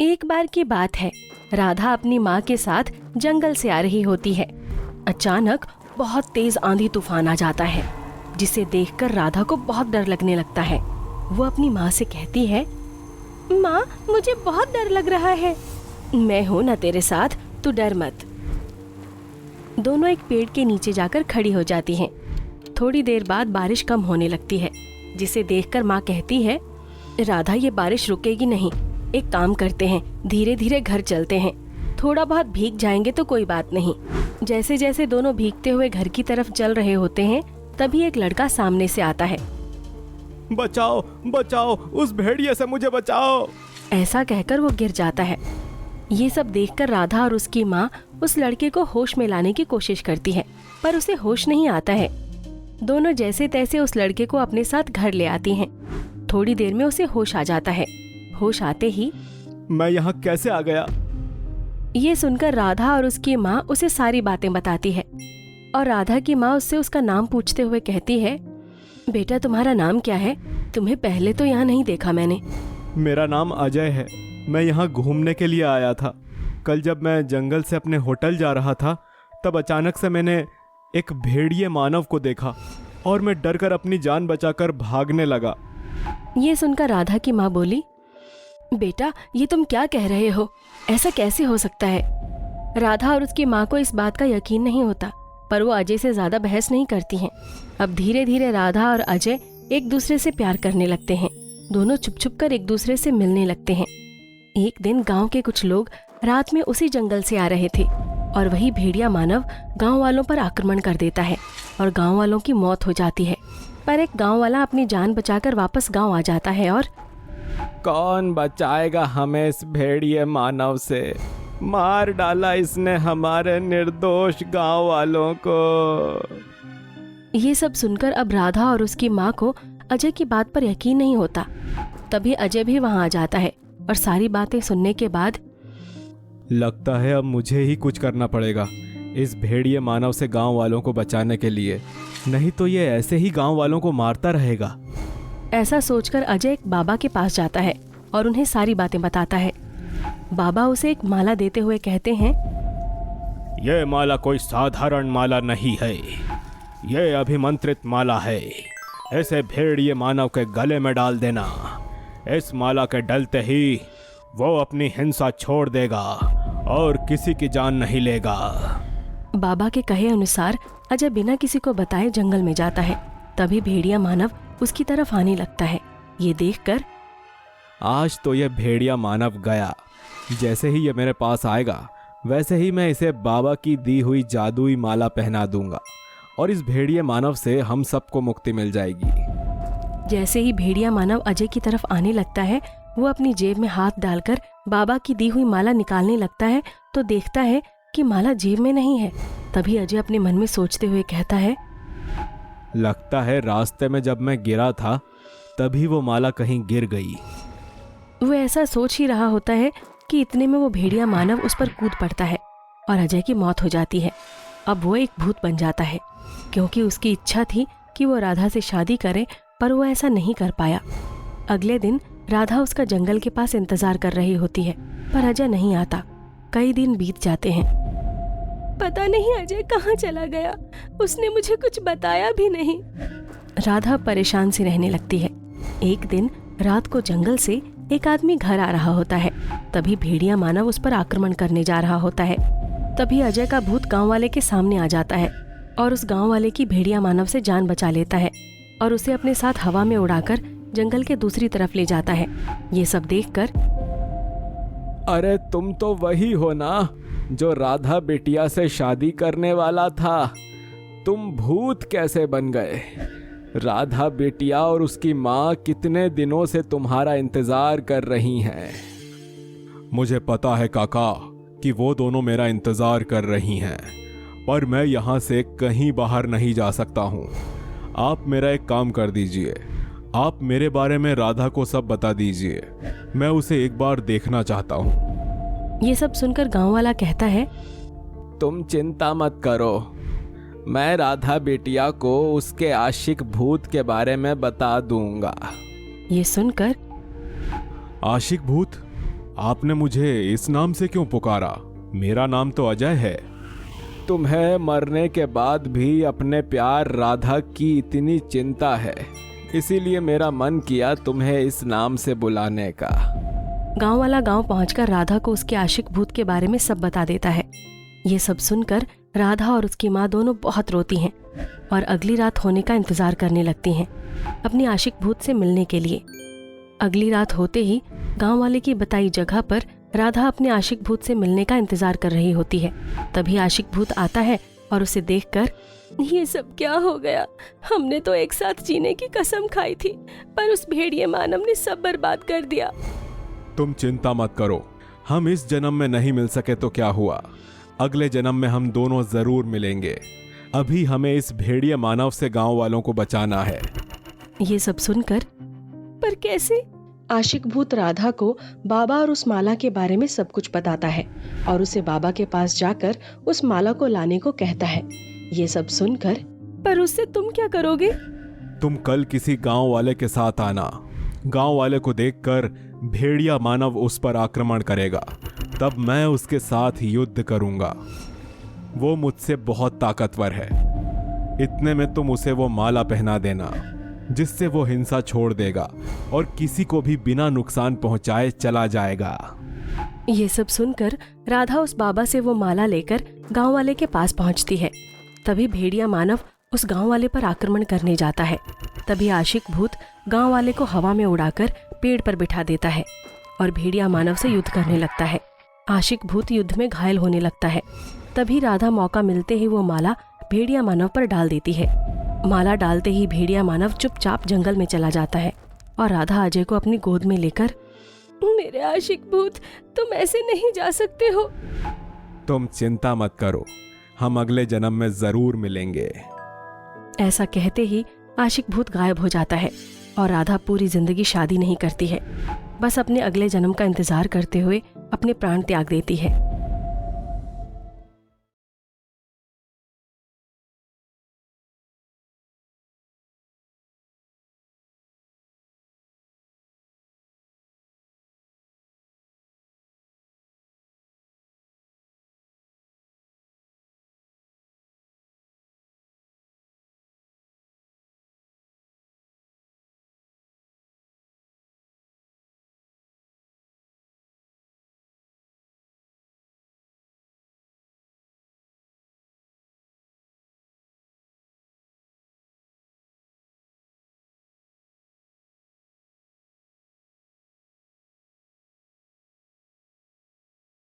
एक बार की बात है, राधा अपनी माँ के साथ जंगल से आ रही होती है। अचानक बहुत तेज आंधी तूफान आ जाता है, जिसे देखकर राधा को बहुत डर लगने लगता है। वो अपनी माँ से कहती है, माँ मुझे बहुत डर लग रहा है। मैं हूँ ना तेरे साथ, तू डर मत। दोनों एक पेड़ के नीचे जाकर खड़ी हो जाती हैं। थोड़ी देर बाद बारिश कम होने लगती है, जिसे देखकर माँ कहती है, राधा ये बारिश रुकेगी नहीं। एक काम करते हैं, धीरे धीरे घर चलते हैं। थोड़ा बहुत भीग जाएंगे तो कोई बात नहीं। जैसे जैसे दोनों भीगते हुए घर की तरफ चल रहे होते हैं, तभी एक लड़का सामने से आता है। बचाओ बचाओ, उस भेड़िए से मुझे बचाओ। ऐसा कहकर वो गिर जाता है। ये सब देखकर राधा और उसकी माँ उस लड़के को होश में लाने की कोशिश करती है, पर उसे होश नहीं आता है। दोनों जैसे तैसे उस लड़के को अपने साथ घर ले आती हैं। थोड़ी देर में उसे होश आ जाता है। होश आते ही, मैं यहाँ कैसे आ गया? ये सुनकर राधा और उसकी माँ उसे सारी बातें बताती है। और राधा की माँ उससे उसका नाम पूछते हुए कहती है, बेटा तुम्हारा नाम क्या है? तुम्हें पहले तो यहाँ नहीं देखा मैंने। मेरा नाम अजय है। मैं यहाँ घूमने के लिए आया था। कल जब मैं जंगल से अपने होटल जा रहा था, तब अचानक से मैंने एक भेड़िए मानव को देखा और मैं डरकर अपनी जान बचाकर भागने लगा। ये सुनकर राधा की माँ बोली, बेटा ये तुम क्या कह रहे हो? ऐसा कैसे हो सकता है? राधा और उसकी माँ को इस बात का यकीन नहीं होता, पर वो अजय से ज्यादा बहस नहीं करती हैं। अब धीरे धीरे राधा और अजय एक दूसरे से प्यार करने लगते हैं। दोनों छुप छुप कर एक दूसरे से मिलने लगते हैं। एक दिन गांव के कुछ लोग रात में उसी जंगल से आ रहे थे और वही भेड़िया मानव गांव वालों पर आक्रमण कर देता है और गांव वालों की मौत हो जाती है। पर एक गांव वाला अपनी जान बचाकर वापस गांव आ जाता है और कौन बचाएगा हमें इस भेड़िए मानव से? मार डाला इसने हमारे निर्दोष गांव वालों को। ये सब सुनकर अब राधा और उसकी माँ को अजय की बात पर यकीन नहीं होता। तभी अजय भी वहाँ आ जाता है और सारी बातें सुनने के बाद, लगता है अब मुझे ही कुछ करना पड़ेगा इस भेड़िए मानव से गांव वालों को बचाने के लिए, नहीं तो ये ऐसे ही गांव वालों को मारता रहेगा। ऐसा सोचकर अजय एक बाबा के पास जाता है और उन्हें सारी बातें बताता है। बाबा उसे एक माला देते हुए कहते हैं, यह माला कोई साधारण माला नहीं है, यह अभिमंत्रित माला है। ऐसे भेड़िए मानव के गले में डाल देना। इस माला के डलते ही वो अपनी हिंसा छोड़ देगा और किसी की जान नहीं लेगा। बाबा के कहे अनुसार अजय बिना किसी को बताए जंगल में जाता है। तभी भेड़िया मानव उसकी तरफ आने लगता है। ये देखकर, आज तो ये भेड़िया मानव गया। जैसे ही ये मेरे पास आएगा, वैसे ही मैं इसे बाबा की दी हुई जादुई माला पहना दूंगा और इस भेड़िए मानव से हम सबको मुक्ति मिल जाएगी। जैसे ही भेड़िया मानव अजय की तरफ आने लगता है, वो अपनी जेब में हाथ डालकर बाबा की दी हुई माला निकालने लगता है तो देखता है कि माला जेब में नहीं है। तभी अजय अपने मन में सोचते हुए कहता है, लगता है रास्ते में जब मैं गिरा था तभी वो माला कहीं गिर गई। वो ऐसा सोच ही रहा होता है कि इतने में वो भेड़िया मानव उस पर कूद पड़ता है और अजय की मौत हो जाती है। अब वो एक भूत बन जाता है, क्योंकि उसकी इच्छा थी कि वो राधा से शादी करे, पर वो ऐसा नहीं कर पाया। अगले दिन राधा उसका जंगल के पास इंतजार कर रही होती है, पर अजय नहीं आता। कई दिन बीत जाते हैं। पता नहीं अजय कहाँ चला गया, उसने मुझे कुछ बताया भी नहीं। राधा परेशान सी रहने लगती है। एक दिन रात को जंगल से एक आदमी घर आ रहा होता है। तभी भेड़िया मानव उस पर आक्रमण करने जा रहा होता है। तभी अजय का भूत गांव वाले के सामने आ जाता है और उस गांव वाले की भेड़िया मानव से जान बचा लेता है और उसे अपने साथ हवा में उड़ाकर जंगल के दूसरी तरफ ले जाता है। ये सब देखकर, अरे तुम तो वही हो ना जो राधा बिटिया से शादी करने वाला था। तुम भूत कैसे बन गए? राधा बिटिया और उसकी माँ कितने दिनों से तुम्हारा इंतजार कर रही हैं। मुझे पता है काका कि वो दोनों मेरा इंतजार कर रही हैं, पर मैं यहाँ से कहीं बाहर नहीं जा सकता हूँ। आप मेरा एक काम कर दीजिए, आप मेरे बारे में राधा को सब बता दीजिए। मैं उसे एक बार देखना चाहता हूँ। ये सब सुनकर गांव वाला कहता है, तुम चिंता मत करो, मैं राधा बेटिया को उसके आशिक भूत के बारे में बता दूंगा। ये सुनकर, आशिक भूत? आपने मुझे इस नाम से क्यों पुकारा? मेरा नाम तो अजय है। तुम्हें मरने के बाद भी अपने प्यार राधा की इतनी चिंता है, इसीलिए मेरा मन किया तुम्हें इस नाम से बुलाने का। गांव वाला गांव पहुंचकर राधा को उसके आशिक भूत के बारे में सब बता देता है। ये सब सुनकर राधा और उसकी माँ दोनों बहुत रोती हैं और अगली रात होने का इंतजार करने लगती हैं अपनी आशिक भूत से मिलने के लिए। अगली रात होते ही गांव वाले की बताई जगह पर राधा अपने आशिक भूत से मिलने का इंतजार कर रही होती है। तभी आशिक भूत आता है और उसे देखकर, ये सब क्या हो गया? हमने तो एक साथ जीने की कसम खाई थी, पर उस भेड़िए मानव ने सब बर्बाद कर दिया। तुम चिंता मत करो, हम इस जन्म में नहीं मिल सके तो क्या हुआ, अगले जन्म में हम दोनों जरूर मिलेंगे। अभी हमें इस भेड़िए मानव से गांव वालों को बचाना है। ये सब सुनकर, पर कैसे? आशिक भूत राधा को बाबा और उस माला के बारे में सब कुछ बताता है और उसे बाबा के पास जाकर उस माला को लाने को कहता है। ये सब सुनकर, पर उससे तुम क्या करोगे? तुम कल किसी गांव वाले के साथ आना। गांव वाले को देखकर भेड़िया मानव उस पर आक्रमण करेगा, तब मैं उसके साथ युद्ध करूंगा। वो मुझसे बहुत ताकतवर है। इतने में तुम उसे वो माला पहना देना, जिससे वो हिंसा छोड़ देगा और किसी को भी बिना नुकसान पहुंचाए चला जाएगा। ये सब सुनकर राधा उस बाबा से वो माला लेकर गांव वाले के पास पहुंचती है। तभी भेड़िया मानव उस गांव वाले पर आक्रमण करने जाता है। तभी आशिक भूत गांव वाले को हवा में उड़ाकर पेड़ पर बिठा देता है और भेड़िया मानव से युद्ध करने लगता है। आशिक भूत युद्ध में घायल होने लगता है। तभी राधा मौका मिलते ही वो माला भेड़िया मानव पर डाल देती है। माला डालते ही भेड़िया मानव चुपचाप जंगल में चला जाता है और राधा अजय को अपनी गोद में लेकर, मेरे आशिक भूत, तुम ऐसे नहीं जा सकते हो। तुम चिंता मत करो, हम अगले जन्म में जरूर मिलेंगे। ऐसा कहते ही आशिक भूत गायब हो जाता है और राधा पूरी जिंदगी शादी नहीं करती है, बस अपने अगले जन्म का इंतजार करते हुए अपने प्राण त्याग देती है।